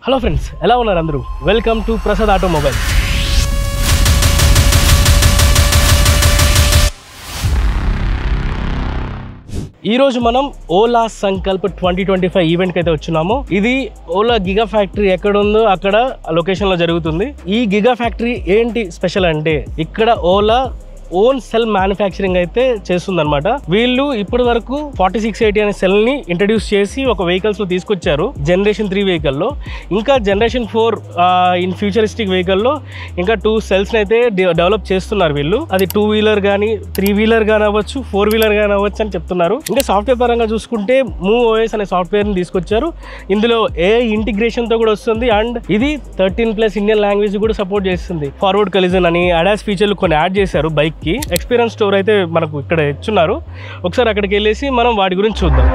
Hello friends, ఎలా ఉన్నారు అందరూ? Welcome to Prasad automobile. ఈరోజు మనం ఓలా సంకల్ప్ 2025 ఈవెంట్కి అయితే వచ్చున్నాము. ఇది ఓలా గిగా ఫ్యాక్టరీ ఎక్కడ ఉందో అక్కడ లొకేషన్లో జరుగుతుంది. ఈ గిగా ఫ్యాక్టరీ ఏంటి స్పెషల్ అంటే ఇక్కడ ఓలా ఓన్ సెల్ మ్యానుఫ్యాక్చరింగ్ అయితే చేస్తుందన్నమాట. వీళ్ళు ఇప్పటి వరకు 4680 అనే సెల్ ని ఇంట్రడ్యూస్ చేసి ఒక వెహికల్స్ లో తీసుకొచ్చారు. జనరేషన్ 3 వెహికల్లో, ఇంకా జనరేషన్ 4 ఇన్ ఫ్యూచరిస్టిక్ వెహికల్లో ఇంకా 2 సెల్స్ అయితే డెవలప్ చేస్తున్నారు వీళ్ళు. అది 2 వీలర్ కానీ 3 వీలర్ కానీ అవ్వచ్చు, 4 వీలర్ కానీ అవ్వచ్చు అని చెప్తున్నారు. ఇంకా సాఫ్ట్వేర్ పరంగా చూసుకుంటే మూవ్ ఓఎస్ అనే సాఫ్ట్వేర్ ని తీసుకొచ్చారు. ఇందులో AI ఇంటిగ్రేషన్ తో కూడా వస్తుంది. అండ్ ఇది 13+ ఇండియన్ లాంగ్వేజ్ కూడా సపోర్ట్ చేస్తుంది. ఫార్వర్డ్ కొలిజన్ అని అడాస్ ఫీచర్లు కొన్ని యాడ్ చేశారు బైక్ కి. ఎక్స్పీరియన్స్ స్టోర్ అయితే మనకు ఇక్కడ ఇచ్చున్నారు. ఒకసారి అక్కడికి వెళ్ళేసి మనం వాటి గురించి చూద్దాం.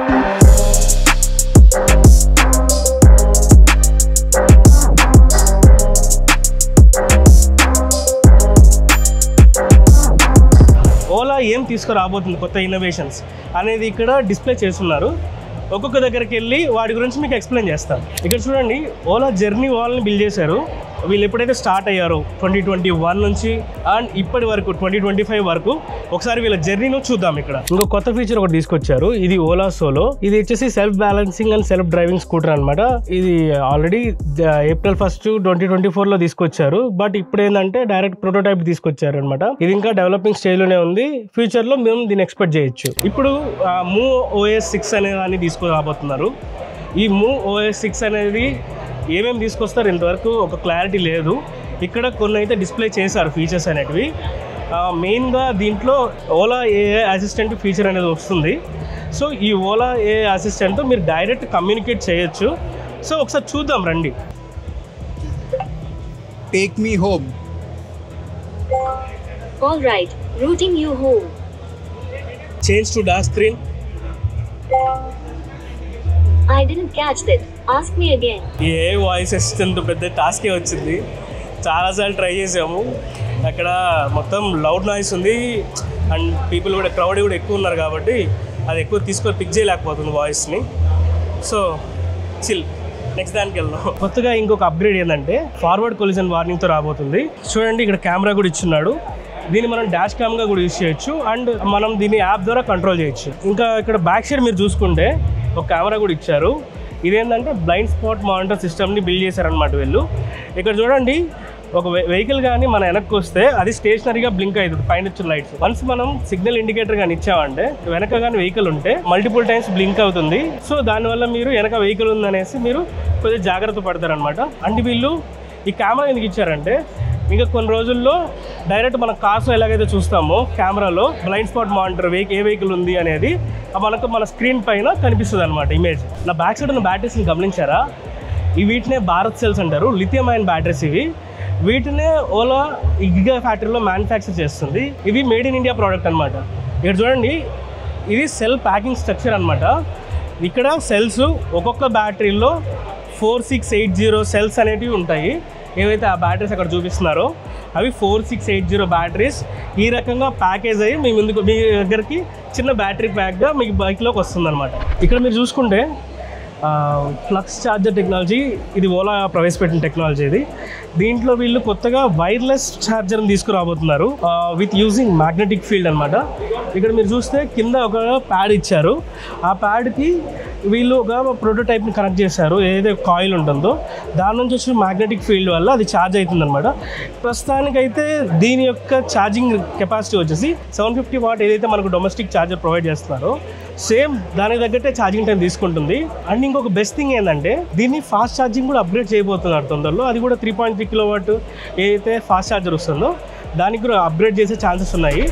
ఓలా ఏం తీసుకురాబోతుంది కొత్త ఇన్నోవేషన్స్ అనేది ఇక్కడ డిస్ప్లే చేస్తున్నారు. ఒక్కొక్క దగ్గరికి వెళ్ళి వాటి గురించి మీకు ఎక్స్ప్లెయిన్ చేస్తాను. ఇక్కడ చూడండి, ఓలా జర్నీ వాల్ని బిల్డ్ చేశారు. వీళ్ళు ఎప్పుడైతే స్టార్ట్ అయ్యారో 2021 నుంచి అండ్ ఇప్పటి వరకు 2025 వరకు ఒకసారి వీళ్ళ జర్నీను చూద్దాం. ఇక్కడ ఇంకో కొత్త ఫీచర్ ఒకటి తీసుకొచ్చారు. ఇది ఓలా సోలో. ఇది వచ్చేసి self balancing and self driving scooter అనమాట. ఇది ఆల్రెడీ April 1, 2024 తీసుకొచ్చారు. బట్ ఇప్పుడు ఏంటంటే డైరెక్ట్ ప్రోటోటైప్ తీసుకొచ్చారు అనమాట. ఇది ఇంకా డెవలపింగ్ స్టేజ్ లోనే ఉంది. ఫ్యూచర్ లో మేము దీన్ని ఎక్స్పెక్ట్ చేయొచ్చు. ఇప్పుడు మూవ్ OS 6 అనే దాన్ని తీసుకురాబోతున్నారు. ఈ మూవ్ OS 6 అనేది ఏమేమి తీసుకొస్తారు ఇంతవరకు ఒక క్లారిటీ లేదు. ఇక్కడ కొన్ని అయితే డిస్ప్లే చేశారు ఫీచర్స్ అనేటివి. మెయిన్గా దీంట్లో ఓలా AI అసిస్టెంట్ ఫీచర్ అనేది వస్తుంది. సో ఈ ఓలా AI అసిస్టెంట్తో మీరు డైరెక్ట్ కమ్యూనికేట్ చేయొచ్చు. సో ఒకసారి చూద్దాం రండి. Take me home. All right, routing you home. Change to dark screen. I didn't catch that. Ask me again. A voice assistant పెద్ద టాస్కే వచ్చింది. చాలాసార్లు ట్రై చేసాము. అక్కడ మొత్తం లౌడ్ నాయిస్ ఉంది అండ్ పీపుల్ కూడా క్రౌడ్ కూడా ఎక్కువ ఉన్నారు కాబట్టి అది ఎక్కువ తీసుకొని పిక్ చేయలేకపోతుంది వాయిస్ని. సో చిల్, నెక్స్ట్ దానికి వెళ్దాం. కొత్తగా ఇంకొక అప్గ్రేడ్ ఏంటంటే ఫార్వర్డ్ కొలిజన్ వార్నింగ్తో రాబోతుంది. చూడండి, ఇక్కడ కెమెరా కూడా ఇచ్చున్నాడు. దీన్ని మనం డాష్ క్యామ్గా కూడా యూజ్ చేయొచ్చు అండ్ మనం దీన్ని యాప్ ద్వారా కంట్రోల్ చేయొచ్చు. ఇంకా ఇక్కడ బ్యాక్ సైడ్ మీరు చూసుకుంటే ఒక కెమెరా కూడా ఇచ్చారు. ఇదేంటంటే బ్లైండ్ స్పాట్ మానిటర్ సిస్టమ్ని బిల్డ్ చేశారనమాట వీళ్ళు. ఇక్కడ చూడండి, ఒక వెహికల్ కానీ మన వెనక్కి వస్తే అది స్టేషనరీగా బ్లింక్ అవుతుంది పైన వచ్చిన లైట్స్. వన్స్ మనం సిగ్నల్ ఇండికేటర్ కానీ ఇచ్చామంటే వెనక కానీ వెహికల్ ఉంటే మల్టిపుల్ టైమ్స్ బ్లింక్ అవుతుంది. సో దానివల్ల మీరు వెనక వెహికల్ ఉందనేసి మీరు కొద్దిగా జాగ్రత్త పడతారనమాట. అంటే వీళ్ళు ఈ కెమెరా ఎందుకు ఇచ్చారంటే ఇంకా కొన్ని రోజుల్లో డైరెక్ట్ మన కార్స్లో ఎలాగైతే చూస్తామో కెమెరాలో బ్లైండ్ స్పాట్ మానిటర్ ఏ వెహికల్ ఉంది అనేది మనకు మన స్క్రీన్ పైన కనిపిస్తుంది అనమాట ఇమేజ్. నా బ్యాక్ సైడ్ ఉన్న బ్యాటరీస్ని గమనించారా? వీటినే భారత్ సెల్స్ అంటారు. లిథియం అయన్ బ్యాటరీస్ ఇవి. వీటినే ఓలా ఈ గిగా ఫ్యాక్టరీలో మ్యానుఫ్యాక్చర్ చేస్తుంది. ఇవి మేడ్ ఇన్ ఇండియా ప్రోడక్ట్ అనమాట. ఇక్కడ చూడండి, ఇది సెల్ ప్యాకింగ్ స్ట్రక్చర్ అనమాట. ఇక్కడ సెల్స్ ఒక్కొక్క బ్యాటరీలో 4680 సెల్స్ అనేటివి ఉంటాయి. ఏవైతే ఆ బ్యాటరీస్ అక్కడ చూపిస్తున్నారో అవి 4680 బ్యాటరీస్ ఈ రకంగా ప్యాకేజ్ అయ్యి మీ దగ్గరికి చిన్న బ్యాటరీ ప్యాక్గా మీకు బైక్లోకి వస్తుంది అనమాట. ఇక్కడ మీరు చూసుకుంటే ఫ్లక్స్ ఛార్జర్ టెక్నాలజీ, ఇది ఓలా ప్రవేశపెట్టిన టెక్నాలజీ. ఇది దీంట్లో వీళ్ళు కొత్తగా వైర్లెస్ ఛార్జర్ని తీసుకురాబోతున్నారు విత్ యూజింగ్ మ్యాగ్నెటిక్ ఫీల్డ్ అనమాట. ఇక్కడ మీరు చూస్తే కింద ఒక ప్యాడ్ ఇచ్చారు. ఆ ప్యాడ్కి వీళ్ళు ఒక ప్రోటోటైప్ని కనెక్ట్ చేశారు. ఏదైతే కాయిల్ ఉంటుందో దాని నుంచి వచ్చిన మ్యాగ్నెటిక్ ఫీల్డ్ వల్ల అది ఛార్జ్ అవుతుంది అనమాట. ప్రస్తుతానికైతే దీని యొక్క ఛార్జింగ్ కెపాసిటీ వచ్చేసి 750 వాట్ ఏదైతే మనకు డొమెస్టిక్ ఛార్జర్ ప్రొవైడ్ చేస్తున్నారో సేమ్ దానికి తగ్గట్టే ఛార్జింగ్ టైం తీసుకుంటుంది. అండ్ ఇంకొక బెస్ట్ థింగ్ ఏంటంటే దీన్ని ఫాస్ట్ ఛార్జింగ్ కూడా అప్గ్రేడ్ చేయబోతున్నారు తొందరలో. అది కూడా 3.3 కిలోవాట్ ఏదైతే ఫాస్ట్ ఛార్జర్ వస్తుందో దానికి కూడా అప్గ్రేడ్ చేసే ఛాన్సెస్ ఉన్నాయి.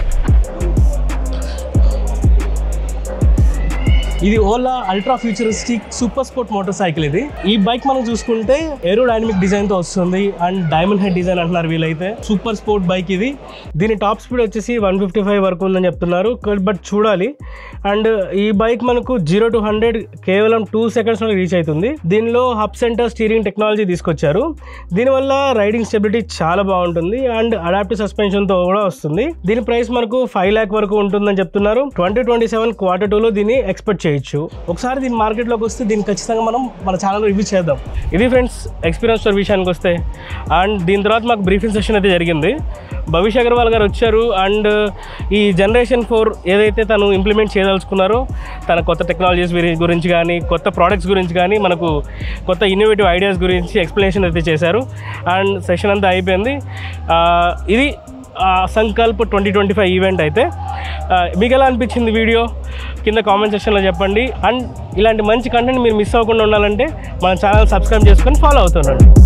ఇది Ola ultra futuristic super sport motor cycle. ఇది ఈ బైక్ మనం చూసుకుంటే ఏరోడైనమిక్ డిజైన్ తో వస్తుంది అండ్ డైమండ్ హెడ్ డిజైన్ అంటున్నారు వీళ్ళైతే. సూపర్ స్పోర్ట్ బైక్ ఇది. దీని టాప్ స్పీడ్ వచ్చేసి 155 వరకు ఉందని చెప్తున్నారు. బట్ చూడాలి. అండ్ ఈ బైక్ మనకు 0 to 100 కేవలం 2 seconds రీచ్ అవుతుంది. దీనిలో హబ్ సెంటర్ స్టీరింగ్ టెక్నాలజీ తీసుకొచ్చారు. దీనివల్ల రైడింగ్ స్టెబిలిటీ చాలా బాగుంటుంది అండ్ అడాప్టివ్ సస్పెన్షన్ తో కూడా వస్తుంది. దీని ప్రైస్ మనకు 5 lakh వరకు ఉంటుందని చెప్తున్నారు. 2027 Q2 దీన్ని ఎక్స్పెక్ట్ చేయొచ్చు. చేయొచ్చు. ఒకసారి దీని మార్కెట్లోకి వస్తే దీన్ని ఖచ్చితంగా మనం మన ఛానల్లో రివ్యూ చేద్దాం. ఇది ఫ్రెండ్స్ ఎక్స్పీరియన్స్ స్టోర్ విషయానికి వస్తే. అండ్ దీని తర్వాత మాకు బ్రీఫింగ్ సెషన్ అయితే జరిగింది. భవిష్ అగర్వాల్ గారు వచ్చారు. అండ్ ఈ జనరేషన్ 4 ఏదైతే తను ఇంప్లిమెంట్ చేయదలుచుకున్నారో తన కొత్త టెక్నాలజీస్ గురించి కానీ కొత్త ప్రోడక్ట్స్ గురించి కానీ మనకు కొత్త ఇన్నోవేటివ్ ఐడియాస్ గురించి ఎక్స్ప్లెనేషన్ అయితే చేశారు. అండ్ సెషన్ అంతా అయిపోయింది. ఇది సంకల్ప్ 2025 ఈవెంట్ అయితే. మీకు ఎలా అనిపించింది వీడియో కింద కామెంట్ సెక్షన్లో చెప్పండి. అండ్ ఇలాంటి మంచి కంటెంట్ మీరు మిస్ అవ్వకుండా ఉండాలంటే మన ఛానల్ సబ్స్క్రైబ్ చేసుకొని ఫాలో అవుతుండండి.